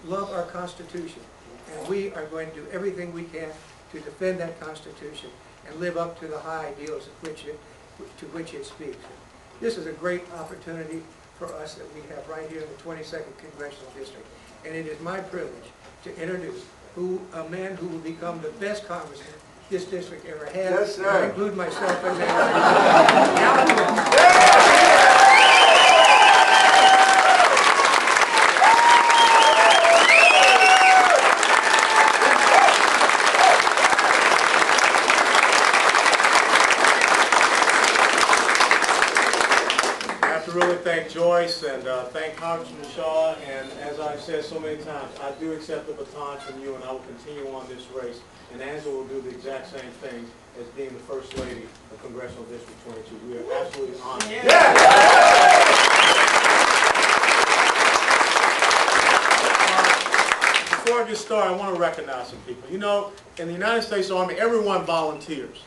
love our Constitution, and we are going to do everything we can to defend that Constitution and live up to the high ideals to which it speaks. This is a great opportunity for us that we have right here in the 22nd Congressional District, and it is my privilege to introduce a man who will become the best congressman this district ever had. Yes, sir. I include myself in that. Alan West. Really thank Joyce and thank Congressman Shaw, and as I've said so many times, I do accept the baton from you and I will continue on this race, and Angela will do the exact same thing as being the First Lady of Congressional District 22. We are absolutely honored. Yeah. Before I get started, I want to recognize some people. You know, in the United States Army, everyone volunteers.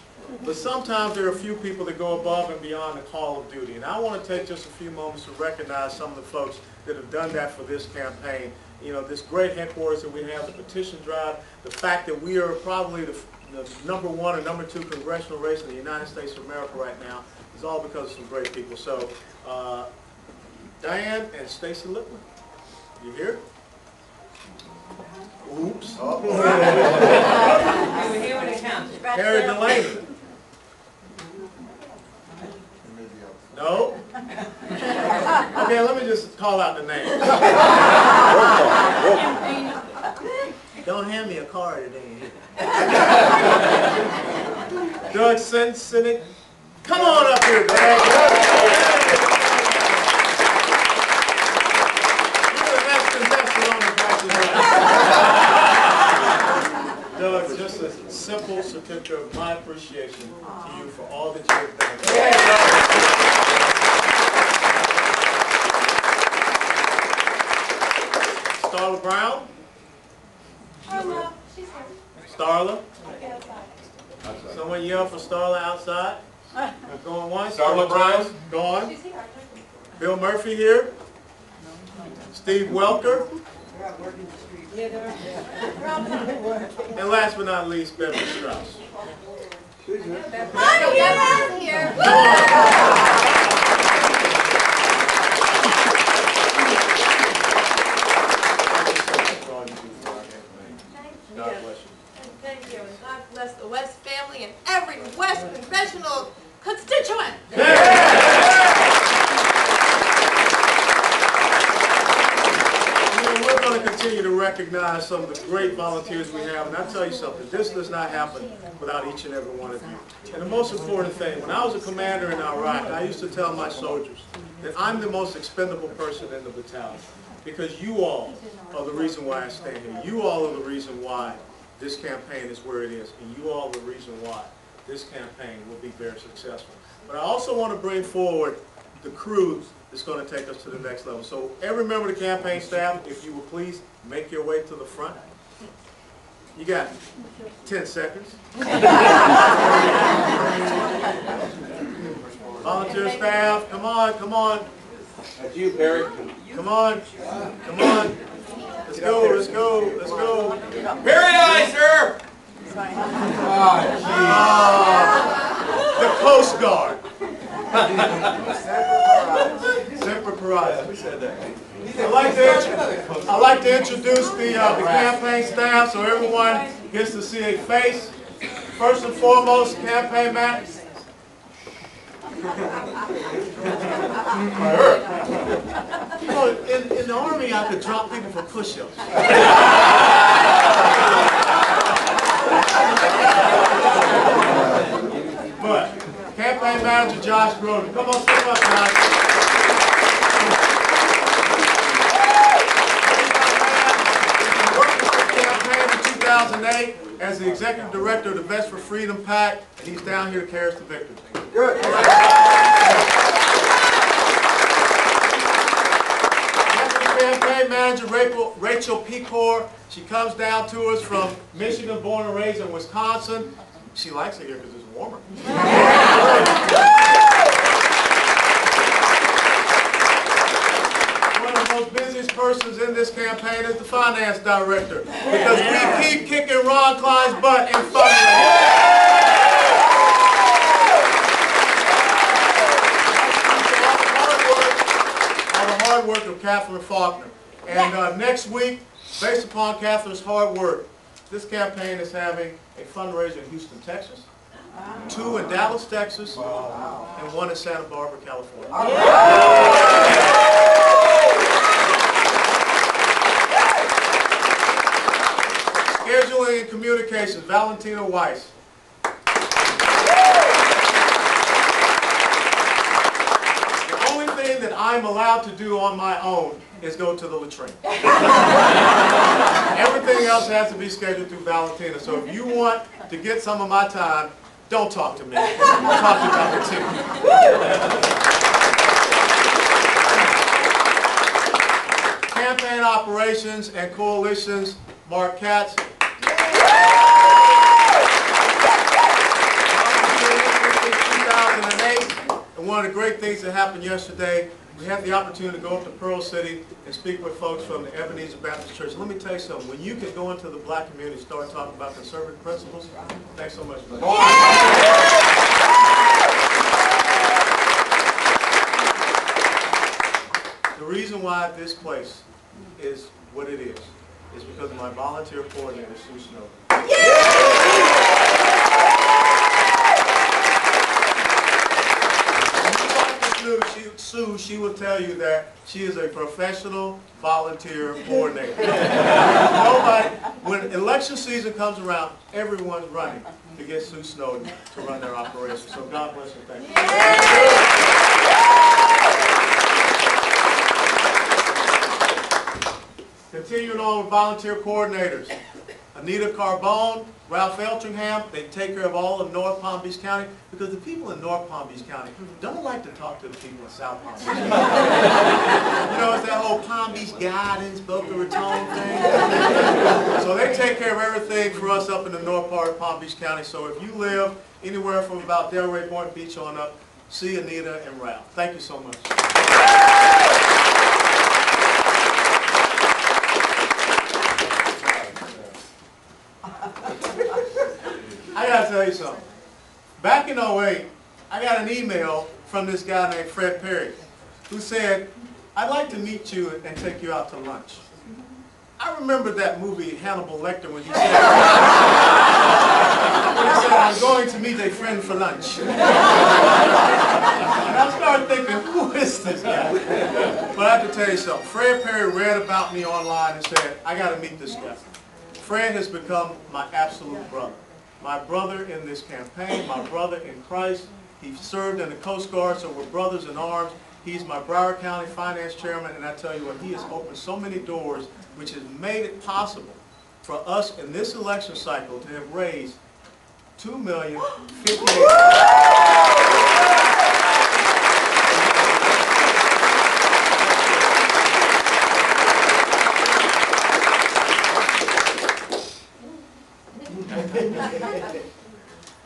But sometimes there are a few people that go above and beyond the call of duty. And I want to take just a few moments to recognize some of the folks that have done that for this campaign. You know, this great headquarters that we have, the petition drive, the fact that we are probably the #1 or #2 congressional race in the United States of America right now is all because of some great people. So, Diane and Stacy Lippman, you here? Oops. You were here when it counts. Harry Delaney. No? Okay, let me just call out the names. Don't hand me a card today. Doug Sinnick. Come on up here, Doug. You're the next contestant on the Price is Right. Doug, just a simple certificate of my appreciation to you for all that you have done. Starla Brown? Starla, she's here. Starla? Someone yell for Starla outside. Going once. Starla Brown? Gone. She's here. Bill Murphy here. Steve Welker. And last but not least, Beverly Strauss. Hi, you're here. God bless you. Thank you, and God bless the West family and every West congressional constituent. We're going to continue to recognize some of the great volunteers we have, and I'll tell you something, this does not happen without each and every one of you. And the most important thing, when I was a commander in Iraq, I used to tell my soldiers that I'm the most expendable person in the battalion, because you all are the reason why I stay here. You all are the reason why this campaign is where it is, and you all are the reason why this campaign will be very successful. But I also want to bring forward the crew that's going to take us to the next level. So every member of the campaign staff, if you will please make your way to the front. You got 10 seconds. Volunteer staff, come on, come on. That's you, Perry. Come on, come on. Let's go, let's go, let's go. Perry, aye, sir. The Coast Guard. Semper Paratus. We said that. I'd like to introduce the campaign staff so everyone gets to see a face. First and foremost, campaign manager. You know, in the Army, I could drop people for push-ups. But campaign manager Josh Groden, come on, step up, Josh. Worked with the campaign in 2008 as the executive director of the Vets for Freedom PAC, and he's down here to carry us to victory. Good. Campaign manager Rachel Pecor. She comes down to us from Michigan, born and raised in Wisconsin. She likes it here because it's warmer. One of the most busiest persons in this campaign is the finance director, because we keep kicking Ron Klein's butt in fundraising. All the hard work of Catherine Faulkner. And next week, based upon Catherine's hard work, this campaign is having a fundraiser in Houston, Texas, 2 in Dallas, Texas, and 1 in Santa Barbara, California. Scheduling and communications, Valentina Weiss. The only thing that I'm allowed to do on my own is go to the latrine. Everything else has to be scheduled through Valentina. So if you want to get some of my time, don't talk to me. Talk to Valentina. Campaign operations and coalitions, Mark Katz. 2008, and one of the great things that happened yesterday, we had the opportunity to go up to Pearl City and speak with folks from the Ebenezer Baptist Church. Let me tell you something, when you can go into the black community and start talking about conservative principles, thanks so much, buddy. The reason why this place is what it is because of my volunteer coordinator, Sue Snow. Sue, she will tell you that she is a professional volunteer coordinator. Nobody, when election season comes around, everyone's running to get Sue Snowden to run their operation. So God bless her. Thank you. Continuing on with volunteer coordinators. Anita Carbone, Ralph Eltringham, they take care of all of North Palm Beach County, because the people in North Palm Beach County don't like to talk to the people in South Palm Beach County. You know, it's that whole Palm Beach Gardens, Boca Raton thing. So they take care of everything for us up in the north part of Palm Beach County. So if you live anywhere from about Delray Point Beach on up, see Anita and Ralph. Thank you so much. I gotta tell you something. Back in 08, I got an email from this guy named Fred Perry, who said, "I'd like to meet you and take you out to lunch." I remember that movie Hannibal Lecter when he said, "I'm going to meet a friend for lunch." And I started thinking, who is this guy? But I have to tell you something. Fred Perry read about me online and said, I got to meet this guy. Fred has become my absolute brother. My brother in this campaign, my brother in Christ. He served in the Coast Guard, so we're brothers in arms. He's my Broward County Finance Chairman, and I tell you what, he has opened so many doors, which has made it possible for us in this election cycle to have raised $2,058,000.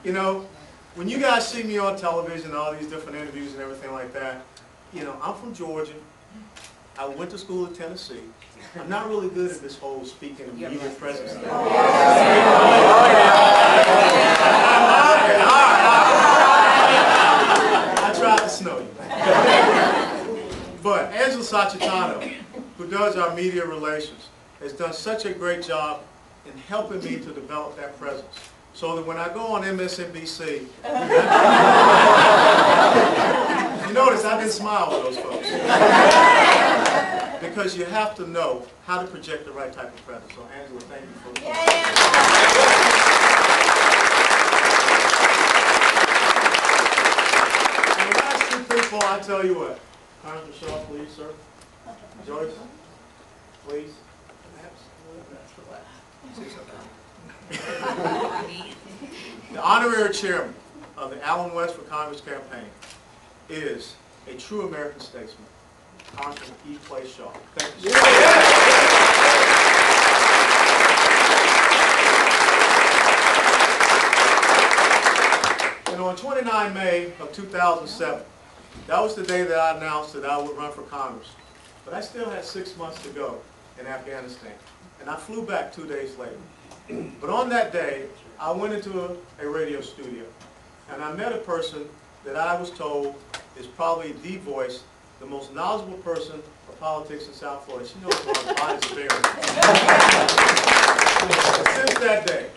You know, when you guys see me on television, all these different interviews and everything like that, you know, I'm from Georgia. I went to school in Tennessee. I'm not really good at this whole speaking and media presence thing. I tried to snow you. But Angela Sacitano, who does our media relations, has done such a great job in helping me to develop that presence. So that when I go on MSNBC, you notice I didn't smile with those folks. Because you have to know how to project the right type of presence. So Angela, thank you for that. And the last two people, I tell you what. Congressman Shaw, please, sir. Joyce, please. The honorary chairman of the Allen West for Congress campaign is a true American statesman, Congressman E. Clay Shaw. Thank you. And on 29 May of 2007, that was the day that I announced that I would run for Congress. But I still had 6 months to go in Afghanistan. And I flew back 2 days later. But on that day, I went into a radio studio. And I met a person that I was told is probably the voice, the most knowledgeable person of politics in South Florida. She knows more about bodies of bears. Since that day,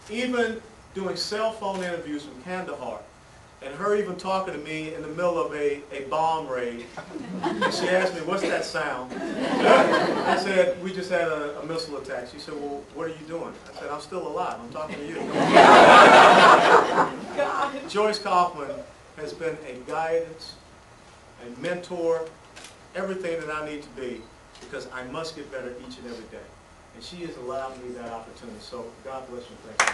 even doing cell phone interviews from Kandahar, and her even talking to me in the middle of a bomb raid. And she asked me, what's that sound? I said, we just had a missile attack. She said, well, what are you doing? I said, I'm still alive. I'm talking to you. Joyce Kaufman has been a guidance, a mentor, everything that I need to be, because I must get better each and every day. And she has allowed me that opportunity. So God bless you. Thank you.